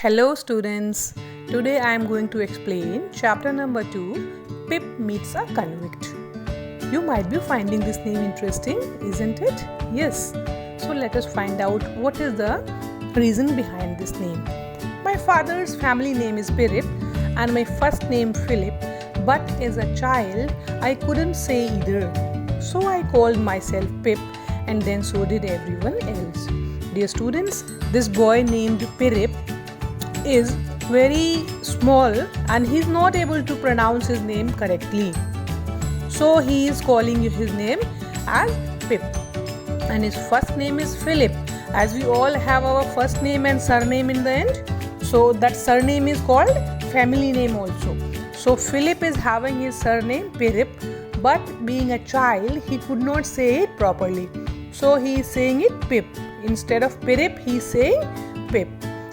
Hello students, today I am going to explain chapter number 2, Pip Meets a Convict. You might be finding this name interesting, isn't it? Yes. So let us find out what is the reason behind this name. My father's family name is Pirip and my first name Philip, but as a child I couldn't say either. So I called myself Pip and then so did everyone else. Dear students, this boy named Pirip is very small and he is not able to pronounce his name correctly. So he is calling his name as Pip. And his first name is Philip. As we all have our first name and surname in the end, so that surname is called family name also. So Philip is having his surname Pirip, but being a child he could not say it properly. So he is saying it Pip. Instead of Pirip he is saying Pip.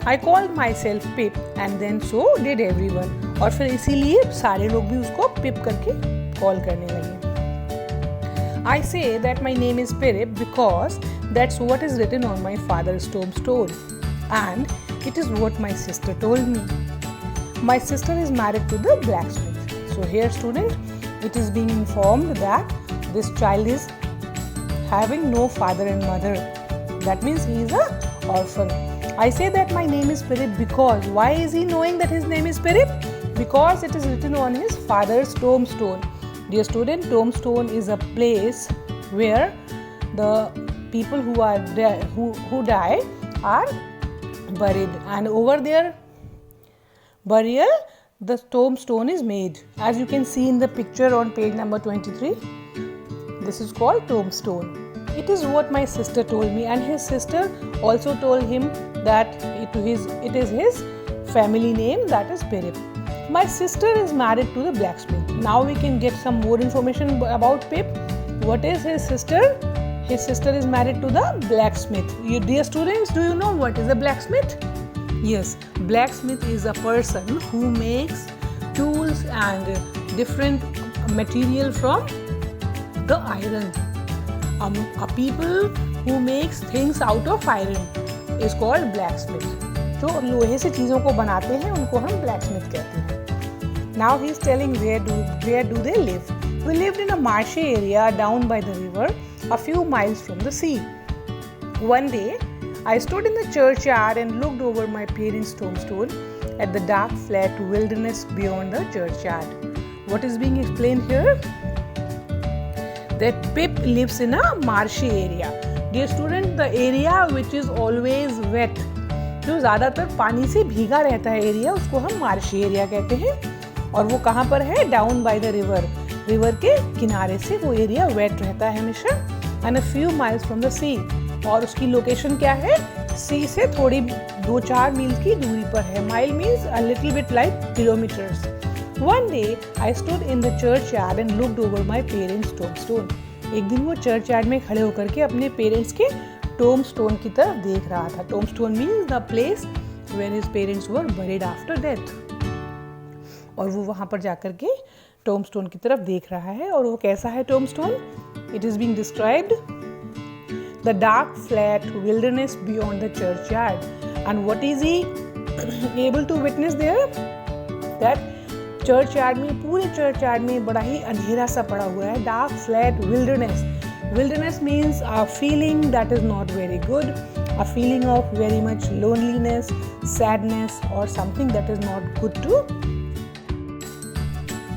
I called myself Pip and then so did everyone. और फिर इसीलिए सारे लोग भी उसको Pip करके call करने लगे. I say that my name is Pirip because that's what is written on my father's tombstone, and it is what my sister told me. My sister is married to the blacksmith. So here student, it is being informed that this child is having no father and mother. That means he is an orphan. I say that my name is Pirip because why is he knowing that his name is Pirip? Because it is written on his father's tombstone. Dear student, tombstone is a place where the people who are there, who die are buried, and over their burial the tombstone is made. As you can see in the picture on page number 23, this is called tombstone. It is what my sister told me, and his sister also told him that it is his family name, that is Pirip. My sister is married to the blacksmith. Now we can get some more information about Pip. What is his sister? His sister is married to the blacksmith. You dear students, do you know what is a blacksmith? Yes, blacksmith is a person who makes tools and different material from the iron. A people who makes things out of iron is called blacksmith. जो लोहे से चीज़ों को बनाते हैं उनको हम blacksmith कहते हैं. Now he is telling where do they live. We lived in a marshy area down by the river, a few miles from the sea. One day, I stood in the churchyard and looked over my parents' tombstone at the dark flat wilderness beyond the churchyard. What is being explained here? That Pip lives in a marshy area. Dear student, the area which is always wet, जो ज़्यादातर पानी से भीगा रहता है area, उसको हम marshy area कहते हैं. और वो कहाँ पर है? Down by the river. River के किनारे से वो एरिया वेट रहता है हमेशा. And a few miles from the sea. और उसकी लोकेशन क्या है? सी से थोड़ी 2-4 मील की दूरी पर है. Mile means a little bit like kilometres. One day, I stood in the churchyard and looked over my parents' tombstone. एक दिन वो चर्चयार्ड में खड़े होकर के अपने पेरेंट्स के tombstone की तरफ देख रहा था. Tombstone means the place where his parents were buried after death. और वो वहाँ पर जाकर के tombstone की तरफ देख रहा है. और वो कैसा है tombstone? It is being described the dark flat wilderness beyond the churchyard. And what is he able to witness there? That church yard में, पूरे चर्च यार्ड में बड़ा ही अंधेरा सा पड़ा हुआ है. Dark flat wilderness. Wilderness means a feeling that is not very good, a feeling of very much loneliness, sadness और something that is not good to.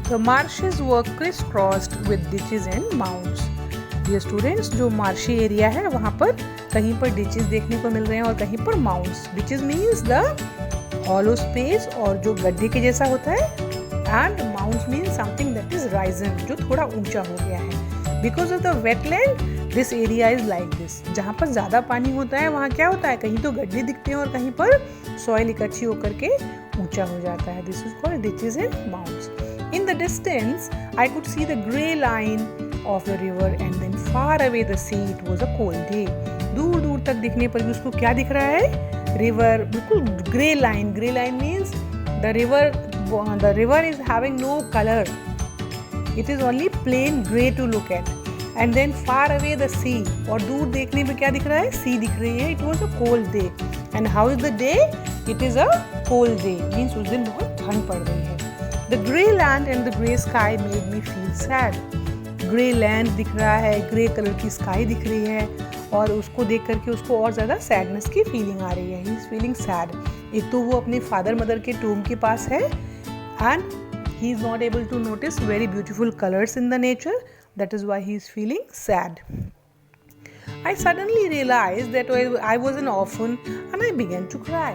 The marshes were criss crossed with ditches and mounds. ये students, जो marshy area है वहाँ पर कहीं पर ditches देखने को मिल रहे हैं और कहीं पर mounts. Ditches means the hollow space और जो गड्ढे के जैसा होता है, and mounds means something that is risen, जो थोड़ा ऊंचा हो गया है. Because of the wetland, this area is like this. जहाँ पर ज़्यादा पानी होता है वहाँ क्या होता है? कहीं तो गड्ढे दिखते हैं और कहीं पर सॉइल इकट्ठी होकर के ऊंचा हो जाता है. This is called ditches and mounds. In the distance, I could see the grey line of the river and then far away the sea. It was a cold day. दूर दूर तक दिखने पर भी उसको क्या दिख रहा है? रिवर, बिल्कुल grey line. Grey line means the river is having no color. It is only plain grey to look at. And then far away the sea. और दूर देखने में क्या दिख रहा है? Sea दिख रही है. It was a cold day. And how is the day? It is a cold day, means उस दिन बहुत ठंड पड़ रही है. The grey land and the grey sky made me feel sad. Grey land दिख रहा है, ग्रे कलर की स्काई दिख रही है और उसको देख करके उसको और ज़्यादा सैडनेस की फीलिंग आ रही है. ही इज़ फीलिंग सैड. एक तो वो अपने फादर मदर के टूम के पास है and he is not able to notice very beautiful colors in the nature. That is why he is feeling sad. I suddenly realized that I was an orphan and I began to cry.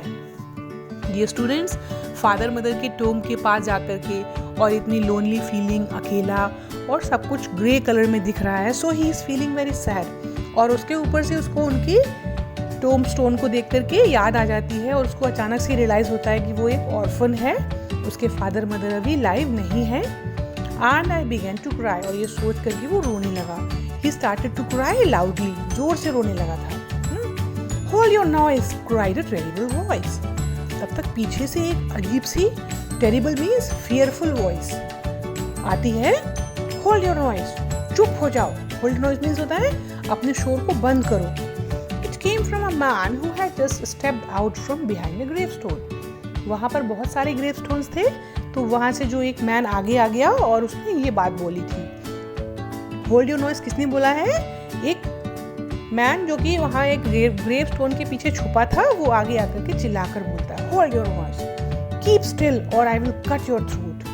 Dear students, father mother के Tomé के पास जाकर के और इतनी lonely feeling, अकेला और सब कुछ ग्रे कलर में दिख रहा है, so he is feeling very sad. और उसके ऊपर से उसको उनकी टोम स्टोन को देख करके याद आ जाती है और उसको अचानक से रियलाइज़ होता है कि वो एक ऑर्फन है, उसके फादर मदर अभी लाइव नहीं है. And I begin to cry. और ये सोच करके वो रोने लगा. He started to cry loudly. जोर से रोने लगा था. Hold your noise, cried a terrible voice. तब तक पीछे से एक अजीब सी, टेरिबल मीन्स फियरफुल वॉइस आती है. होल्ड योर नॉइस, चुप हो जाओ. होल्ड नॉइस मीन्स होता है अपने शोर को बंद करो. It came from a man who had just stepped out from behind a gravestone. वहाँ पर बहुत सारे ग्रेव स्टोन्स थे, तो वहाँ से जो एक मैन आगे आ गया और उसने ये बात बोली थी. होल्ड योर नॉइस किसने बोला है? एक मैन जो कि वहाँ एक ग्रेव स्टोन के पीछे छुपा था, वो आगे आकर के चिल्लाकर बोलता है, hold your noise, keep still और I will cut your throat.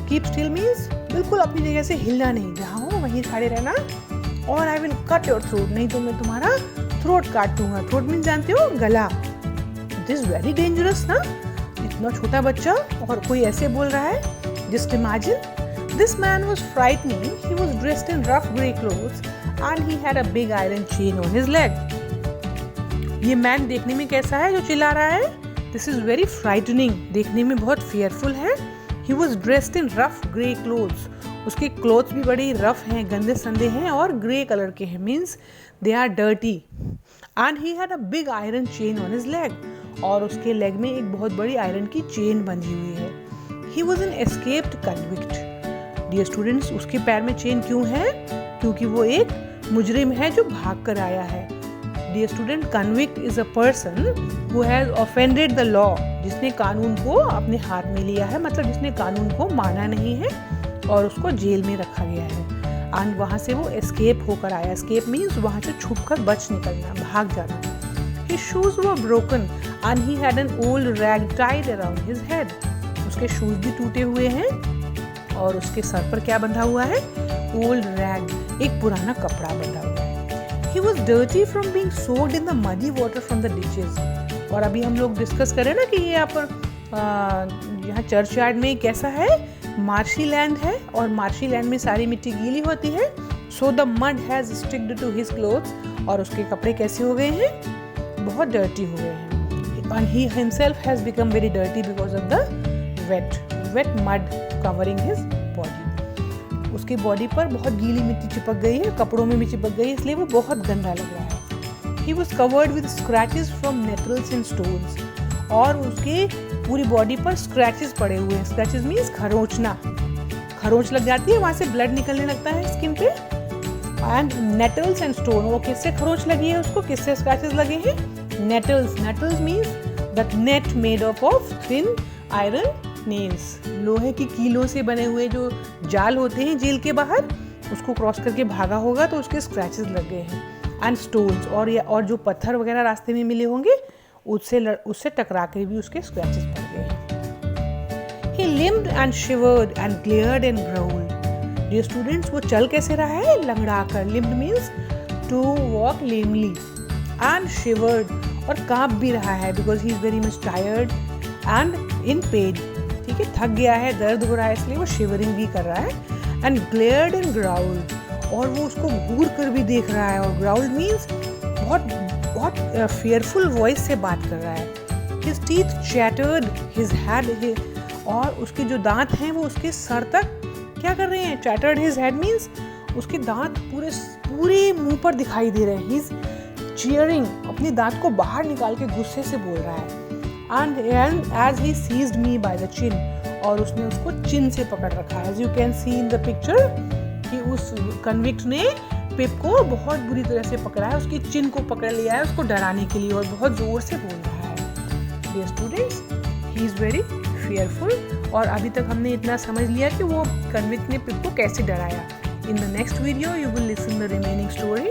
Keep still means बिल्कुल अपनी जगह से हिलना नहीं, जहाँ हो वहीं खड़े रहना. और I will cut your throat, नहीं तो मैं तुम्हारा थ्रोट काट दूंगा. थ्रोट मीन्स जानते हो, गला. इट इज वेरी डेंजरस ना, इतना छोटा बच्चा और कोई ऐसे बोल रहा है. Just imagine. This man was frightening. He was dressed in rough grey clothes and he had a big iron chain on his leg. ये मैन देखने में कैसा है जो चिल्ला रहा है? दिस इज वेरी फ्राइटनिंग, देखने में बहुत फियरफुल है. He was dressed in rough grey clothes. उसके क्लोथ्स भी बड़ी रफ हैं, गंदे संदे हैं और ग्रे कलर के हैं, means they are dirty. And he had a big iron chain on his leg. और उसके लेग में एक बहुत बड़ी आयरन की चेन बंधी हुई है. He was an escaped convict. Dear students, उसके पैर में चेन क्यों है? क्योंकि वो एक मुजरिम है जो भाग कर आया है. Dear student, convict is a person who has offended the law. जिसने कानून को अपने हाथ में लिया है, मतलब जिसने कानून को माना नहीं है और उसको जेल में रखा गया है. एंड वहाँ से वो एस्केप होकर आया. एस्केप मीन्स वहाँ से छुप कर बच निकलना, भाग जाना. His shoes were broken and he had an old rag tied around his head. उसके शूज भी टूटे हुए हैं और उसके सर पर क्या बंधा हुआ है? Old rag, एक पुराना कपड़ा बंधा हुआ है. He was dirty from being soaked in the muddy water from the ditches. और अभी हम लोग डिस्कस करें ना कि ये यहाँ चर्च यार्ड में कैसा है? मार्शी लैंड है और मार्शी लैंड में सारी मिट्टी गीली होती है. So the mud has sticked to his clothes. और उसके कपड़े कैसे हो गए हैं? बहुत डर्टी हो गए हैं. And he himself has become very dirty because of the wet mud covering his body. उसके बॉडी पर बहुत गीली मिट्टी चिपक गई है, कपड़ों में भी चिपक गई है, इसलिए वो बहुत गंदा लग रहा है. He was covered with scratches from nettles and stones. और उसके पूरी बॉडी पर स्क्रैचेस पड़े हुए हैं. स्क्रैचेस मीन्स खरोंचना. खरोंच लग जाती है, वहाँ से ब्लड निकलने लगता है स्किन पे. एंड नेटल्स एंड स्टोन, वो किससे खरोंच लगी है उसको, किससे स्क्रैचेस लगे हैं? Nettles. Nettles means that net made up of thin iron nails. लोहे की कीलों से बने हुए जो जाल होते हैं जेल के बाहर, उसको क्रॉस करके भागा होगा तो उसके स्क्रैचेस लग गए हैं. एंड स्टोन्स, और जो पत्थर वगैरह रास्ते में मिले होंगे उससे टकरा के भी उसके स्क्रैचेस पड़ गए हैं. He limped and shivered and glared and growled. Dear students, वो चल कैसे रहा है? लंगड़ा कर. Limped means to walk lamely. And shivered, और कांप भी रहा है because he is very much tired and in pain. ठीक है, थक गया है, दर्द हो रहा है, इसलिए वो शिवरिंग भी कर रहा है. And glared and growled, और वो उसको घूर कर भी देख रहा है. और growled means बहुत fearful voice से बात कर रहा है. His teeth chattered his head, और उसके जो दांत हैं वो उसके सर तक क्या कर रहे हैं? Chattered his head means उसके दांत पूरे मुंह पर दिखाई दे रहे हैं. He's cheering, अपने दांत को बाहर निकाल के गुस्से से बोल रहा है. And as he seized me by the chin, और उसने उसको चिन से पकड़ रखा है. As you can see in the picture, कि उस कन्विक्ट ने पिप को बहुत बुरी तरह से पकड़ा है, उसकी चिन को पकड़ लिया है उसको डराने के लिए, और बहुत जोर से बोल रहा है. Dear students, he is very fearful। और अभी तक हमने इतना समझ लिया कि वो कन्विक्ट ने पिप को कैसे डराया। In the next video you will listen the remaining story.